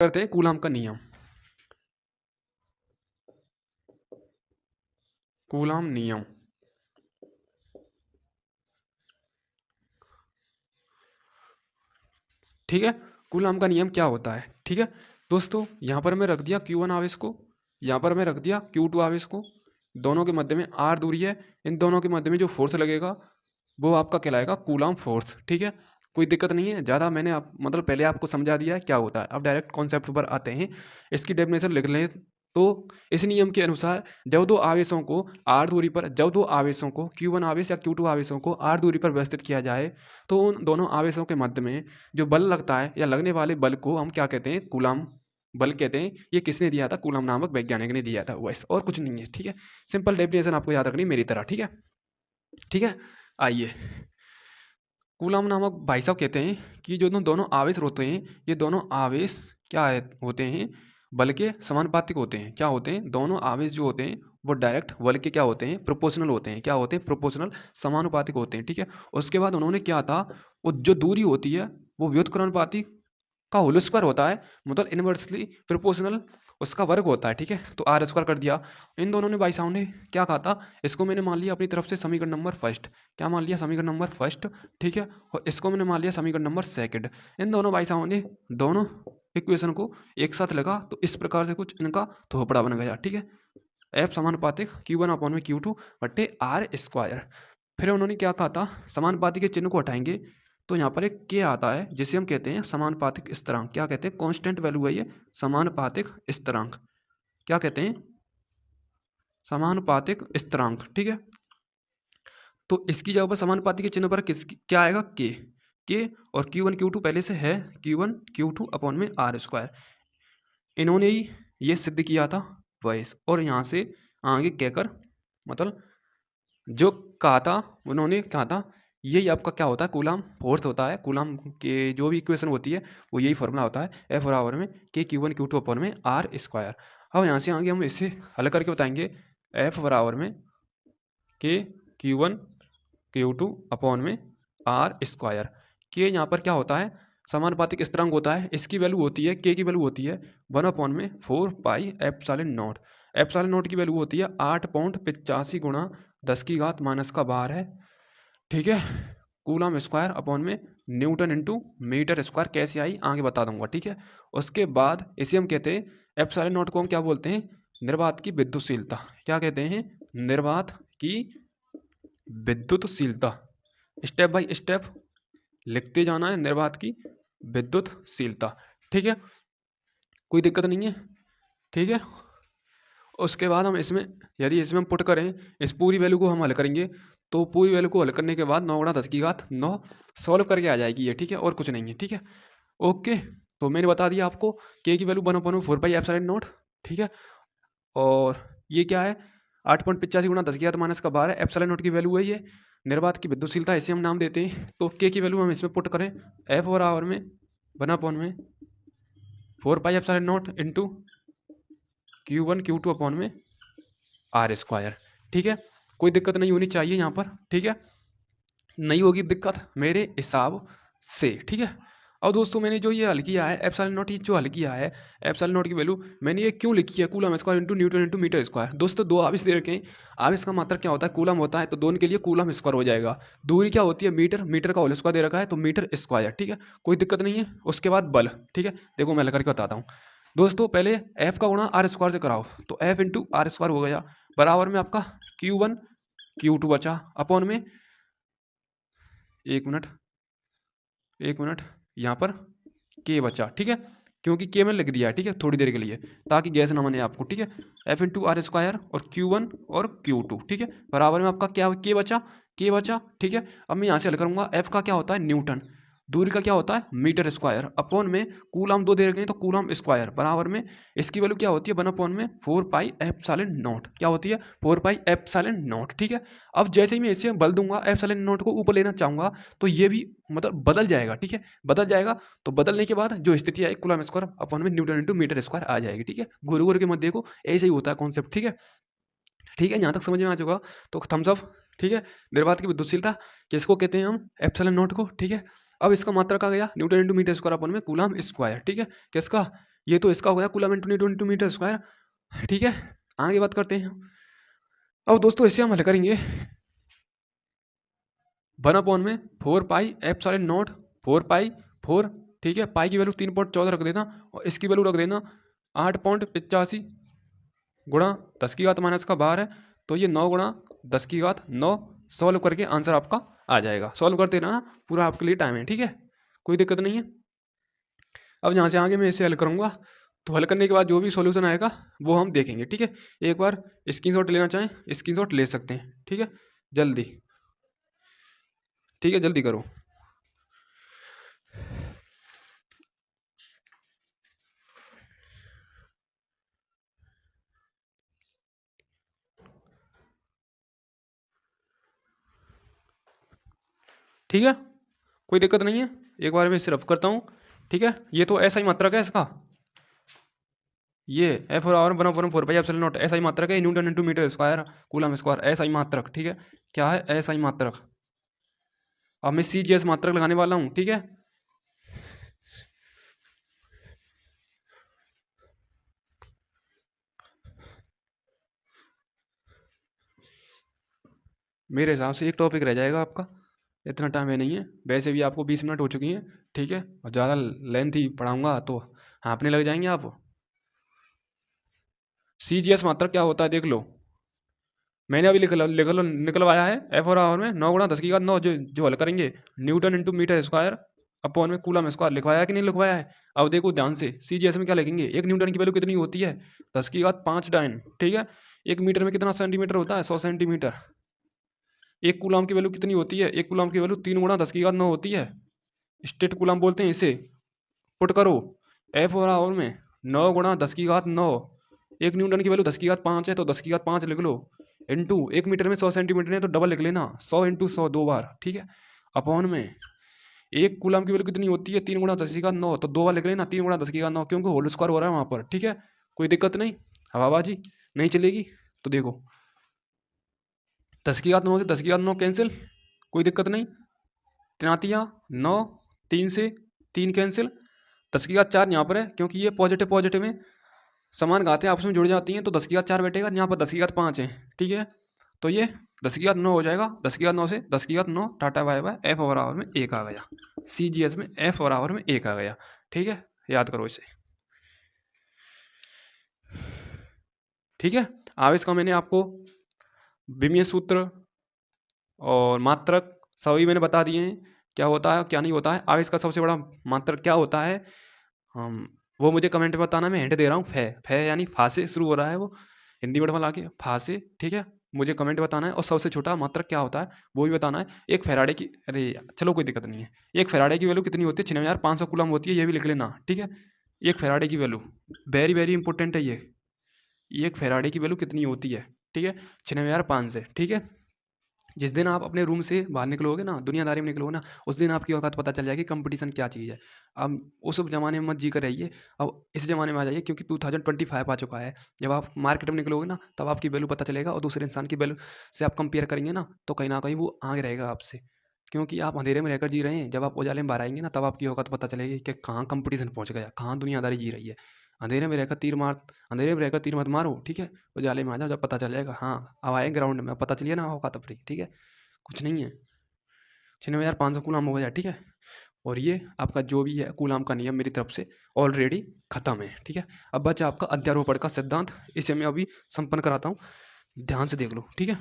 करते हैं कूलाम का नियम। कूलाम नियम, ठीक है। कूलाम का नियम क्या होता है, ठीक है दोस्तों। यहाँ पर मैं रख दिया Q1 आवेश को, यहाँ पर मैं रख दिया Q2 आवेश को, दोनों के मध्य में R दूरी है, इन दोनों के मध्य में जो फोर्स लगेगा वो आपका कहलाएगा कूलाम फोर्स, ठीक है। कोई दिक्कत नहीं है ज़्यादा, मैंने मतलब पहले आपको समझा दिया है क्या होता है। अब डायरेक्ट कॉन्सेप्ट पर आते हैं, इसकी डेफिनेशन लिख लें। तो इस नियम के अनुसार जब दो आवेशों को r दूरी पर, जब दो आवेशों को Q1 आवेश या Q2 आवेशों को r दूरी पर व्यवस्थित किया जाए तो उन दोनों आवेशों के मध्य में जो बल लगता है या लगने वाले बल को हम क्या कहते हैं, कूलाम बल कहते हैं। ये किसने दिया था, कूलाम नामक वैज्ञानिक ने दिया था, वैसे और कुछ नहीं है, ठीक है। सिंपल डेफिनेशन आपको याद रखनी मेरी तरह, ठीक है। ठीक है, आइए कूलाम नामक भाई साहब कहते हैं कि जो दोनों आवेश होते हैं, ये दोनों आवेश क्या होते हैं, बल के समानुपातिक होते हैं। क्या होते हैं, दोनों आवेश जो होते हैं वो डायरेक्ट बल के क्या होते हैं, प्रोपोर्शनल होते हैं। क्या होते हैं, प्रोपोर्शनल, समानुपातिक होते हैं, ठीक है। उसके बाद उन्होंने क्या था, वो जो दूरी होती है वो व्युत्क्रमानुपातिक का होल स्क्वायर होता है, मतलब इनवर्सली प्रोपोर्शनल उसका वर्ग होता है, ठीक है। तो आर स्क्वायर कर दिया। इन दोनों ने भाई साहब ने क्या कहा था, इसको मैंने मान लिया अपनी तरफ से समीकरण नंबर फर्स्ट। क्या मान लिया, समीकरण नंबर फर्स्ट, ठीक है। और इसको मैंने मान लिया समीकरण नंबर सेकंड। इन दोनों भाई साहब ने दोनों इक्वेशन को एक साथ लगा तो इस प्रकार से कुछ इनका थोपड़ा बन गया, ठीक है। एफ समानुपातिक Q1 अपॉन में Q2 बट्टे आर स्क्वायर। फिर उन्होंने क्या कहा था, समानुपातिक के चिन्ह को हटाएंगे तो यहाँ पर एक के आता है जिसे हम कहते हैं समानुपातिक स्थिरांक। क्या कहते हैं, कांस्टेंट वैल्यू है ये, समानुपातिक स्थिरांक। क्या कहते हैं, समानुपातिक स्थिरांक, ठीक है। तो इसकी जगह पर समानुपातिक के चिन्ह पर किस क्या आएगा, के और Q1 Q2 पहले से है, Q1 Q2 अपॉन में आर स्क्वायर। इन्होंने ही ये सिद्ध किया था वॉइस, और यहाँ से आगे कहकर मतलब जो कहा था उन्होंने कहा था यही आपका क्या होता है, कूलाम फोर्स होता है। कूलाम के जो भी इक्वेशन होती है वो यही फॉर्मूला होता है, एफ बराबर में के Q1 Q2 अपॉन में आर स्क्वायर। अब यहाँ से आगे हम इसे हल करके बताएंगे, एफ बराबर में के Q1 Q2 अपॉन में आर स्क्वायर। के यहाँ पर क्या होता है, समानुपातिक स्थिरांक होता है, इसकी वैल्यू होती है, के की वैल्यू होती है 1 में 4 pi epsilon not. Epsilon not की वैल्यू होती है 8.85 गुणा 10 की घात माइनस का 12 है, ठीक है। कूलम स्क्वायर अपॉन में न्यूटन इंटू मीटर स्क्वायर कैसे आई आगे बता दूंगा, ठीक है। उसके बाद इसे हम कहते हैं, एप्सिलॉन नॉट को हम क्या बोलते हैं, निर्वात की विद्युतशीलता। क्या कहते हैं, निर्वात की विद्युतशीलता। स्टेप बाय स्टेप लिखते जाना है, निर्वात की विद्युतशीलता, ठीक है। कोई दिक्कत नहीं है, ठीक है। उसके बाद हम इसमें, यदि इसमें हम पुट करें, इस पूरी वैल्यू को हम हल करेंगे तो पूरी वैल्यू को हल करने के बाद 9 गुणा 10 की घात 9 सॉल्व करके आ जाएगी ये, ठीक है, और कुछ नहीं है, ठीक है। ओके, तो मैंने बता दिया आपको के की वैल्यू 1/4 ठीक है। और ये क्या है, 8.85 गुणा 10 की घात माइनस का 12 एप्सिलॉन नॉट की वैल्यू है ये, निर्वात की विद्युतशीलता इसे हम नाम देते हैं। तो के की वैल्यू हम इसमें पुट करें, एफ बराबर में 1/4 इंटू Q1 Q2 अपॉन में आर स्क्वायर, ठीक है। कोई दिक्कत नहीं होनी चाहिए यहाँ पर, ठीक है, नहीं होगी दिक्कत मेरे हिसाब से, ठीक है। और दोस्तों मैंने जो ये हल किया है एप्सिलॉन नॉट, ये जो हल किया है एप्सिलॉन नॉट की वैल्यू मैंने ये क्यों लिखी है, coulomb square into newton into metre square. दोस्तों दो आवेश दे रखे हैं, आवेश का मात्रक क्या होता है, कूलम होता है, तो दोनों के लिए कूलम स्क्वायर हो जाएगा। दूरी क्या होती है, मीटर, मीटर का होल स्क्वायर दे रखा है तो मीटर स्क्वायर, ठीक है, कोई दिक्कत नहीं है। उसके बाद बल, ठीक है, देखो मैं हल करके बताता हूँ। दोस्तों पहले एफ का गुणा आर स्क्वायर से कराओ, तो एफ इंटू आर स्क्वायर हो गया, बराबर में आपका Q1 Q2 बचा अपॉन में, एक मिनट यहाँ पर के बचा, ठीक है, क्योंकि के मैंने लिख दिया है, ठीक है, थोड़ी देर के लिए ताकि गैस ना बने आपको, ठीक है। एफ इंटू आर स्क्वायर और Q1 और Q2, ठीक है, बराबर में आपका क्या के बचा, ठीक है। अब मैं यहाँ से हल करूँगा, एफ का क्या होता है न्यूटन, दूरी का क्या होता है मीटर स्क्वायर, अपॉन में कूलम दो दे रखे हैं तो कूलम स्क्वायर, बराबर में इसकी वैल्यू क्या होती है 1 में 4 पाई एप्सिलॉन नॉट। क्या होती है 4 पाई एप्सिलॉन नॉट, ठीक है। अब जैसे ही मैं इसे बल दूंगा एप्सिलॉन नॉट को ऊपर लेना चाहूंगा तो ये भी मतलब बदल जाएगा, ठीक है, बदल जाएगा। तो बदलने के बाद जो स्थिति है कूलम स्क्वायर अपॉन में न्यूटन इंटू मीटर स्क्वायर आ जाएगी, ठीक है। गुरु गुरु के मध्य को ऐसे ही होता है कॉन्सेप्ट, ठीक है, ठीक है, यहाँ तक समझ में आ चुका। तो थम्स अप, ठीक है। निर्वात की विद्युतशीलता किसको कहते हैं हम, एप्सिलॉन नॉट को, ठीक है। अब इसका मात्रक आ गया newton into metre square upon में कूलम स्क्वायर, ठीक है, किसका ये तो इसका हो गया coulomb into newton into metre square, ठीक है। आगे बात करते हैं। अब दोस्तों इसे हम हल करेंगे 1/4 4 पाई 4, ठीक है। पाई की वैल्यू 3.14 रख देना और इसकी वैल्यू रख देना 8.85 गुणा 10⁻⁻12 है, तो ये 9 गुणा 10⁻9। सॉल्व करके आंसर आपका आ जाएगा। सॉल्व करते रहना, पूरा आपके लिए टाइम है, ठीक है, कोई दिक्कत नहीं है। अब यहाँ से आगे मैं इसे हल करूँगा, तो हल करने के बाद जो भी सॉल्यूशन आएगा वो हम देखेंगे, ठीक है। एक बार स्क्रीनशॉट लेना चाहें स्क्रीनशॉट ले सकते हैं, ठीक है। जल्दी, ठीक है, जल्दी करो। ठीक है, कोई दिक्कत नहीं है। एक बार मैं इसे रफ करता हूँ, ठीक है। ये तो ऐसा ही मात्रक है इसका, ये एफ और आवर 1/4 ऐसा ही मात्रक है, newton into metre square coulomb square, ऐसा ही मात्रक, ठीक है। क्या है? ऐसा ही मात्रक। अब मैं CGS मात्रक लगाने वाला हूँ, ठीक है। मेरे हिसाब से एक टॉपिक रह जाएगा आपका, इतना टाइम है नहीं है, वैसे भी आपको 20 मिनट हो चुकी हैं, ठीक है। और ज़्यादा लेंथ ही पढ़ाऊँगा तो हाँफने लग जाएंगे आप। CGS मात्रक क्या होता है देख लो, मैंने अभी निकलवाया है। एफ और आवर में 9 गुणा 10⁻9 जो हल करेंगे, newton into metre square upon में कूलम स्क्वायर लिखवाया है कि नहीं लिखवाया है। अब देखो ध्यान से, CGS में क्या लिखेंगे, एक न्यूटन की वैल्यू कितनी होती है 10⁵ डाइन, ठीक है। एक मीटर में कितना सेंटीमीटर होता है 100 सेंटीमीटर। एक कूलम की वैल्यू कितनी होती है, एक कूलम की वैल्यू 3 गुणा 10⁻9 होती है, स्टेट कूलम बोलते हैं इसे। पुट करो एफ और आवर में 9 गुणा 10⁻9, एक न्यूटन की वैल्यू 10⁵ है तो 10⁵ लिख लो, इंटू एक मीटर में 100 सेंटीमीटर है तो डबल लिख लेना, 100 इंटू 100 2 बार, ठीक है। अपॉन में एक कूलम की वैल्यू कितनी होती है 3 गुणा 10⁻9, तो 2 बार लिख लेना 3 गुणा 10⁻9, क्योंकि होल स्क्वायर हो रहा है वहाँ पर, ठीक है। कोई दिक्कत नहीं, हवाबाजी नहीं चलेगी। तो देखो 10⁻9 से 10⁻9 कैंसिल, कोई दिक्कत नहीं। 3×9, 3 से 3 कैंसिल, 10⁻4 यहाँ पर है क्योंकि ये पॉजिटिव पॉजिटिव में समान घातें आपस में जुड़ जाती हैं, तो 10⁻4 बैठेगा, यहाँ पर 10⁻5 है, ठीक है। तो ये 10⁻9 हो जाएगा, 10⁻9 से 10⁻9 टाटा bye bye, F over hour में 1 आ गया। CGS में एफ ओवर आवर में 1 आ गया, ठीक है, याद करो इसे, ठीक है। अब इसका मैंने आपको विमीय सूत्र और मात्रक सभी मैंने बता दिए हैं, क्या होता है क्या नहीं होता है। अब इसका सबसे बड़ा मात्रक क्या होता है, वो मुझे कमेंट में बताना, मैं हिंट दे रहा हूँ। फे यानी फा से शुरू हो रहा है, वो हिंदी वर्ड में ला के फा से, ठीक है। मुझे कमेंट बताना है, और सबसे छोटा मात्रक क्या होता है वो भी बताना है। एक फैराडे की, अरे चलो कोई दिक्कत नहीं है, एक फैराडे की वैल्यू कितनी होती है 96,500 कूलम होती है, ये भी लिख लेना, ठीक है। एक फैराडे की वैल्यू वेरी वेरी इंपॉर्टेंट है ये, एक फैराडे की वैल्यू कितनी होती है, ठीक है, 96,500, ठीक है। जिस दिन आप अपने रूम से बाहर निकलोगे ना, दुनियादारी में निकलोगे ना, उस दिन आपकी औकात पता चल जाएगी कंपटीशन क्या चीज़ है। अब उस ज़माने में मत जी कर रहिए, अब इस ज़माने में आ जाइए, क्योंकि 2025 आ चुका है। जब आप मार्केट में निकलोगे ना, तब आपकी वैल्यू पता चलेगा, और दूसरे इंसान की वैल्यू से आप कंपेयर करेंगे ना, तो कहीं ना कहीं वो आगे रहेगा आपसे, क्योंकि आप अंधेरे में रहकर जी रहे हैं। जब आप उजाले में बाहर आएंगे ना, तब आपकी औकात पता चलेगी कि कहाँ कंपटीशन पहुँच गया, कहाँ दुनियादारी जी रही है। अंधेरे में रहकर तीर मत मारो, ठीक है। उजाले में आ जाओ, जब पता चल जाएगा, हाँ अब आए ग्राउंड में, अब पता चलिए ना औकात अपनी, ठीक है। कुछ नहीं है, 96,500 कूलाम हो गया, ठीक है। और ये आपका जो भी है कूलाम का नियम मेरी तरफ से ऑलरेडी खत्म है, ठीक है। अब बचा आपका अध्यारोपण का सिद्धांत, इसे मैं अभी संपन्न कराता हूँ, ध्यान से देख लो, ठीक है।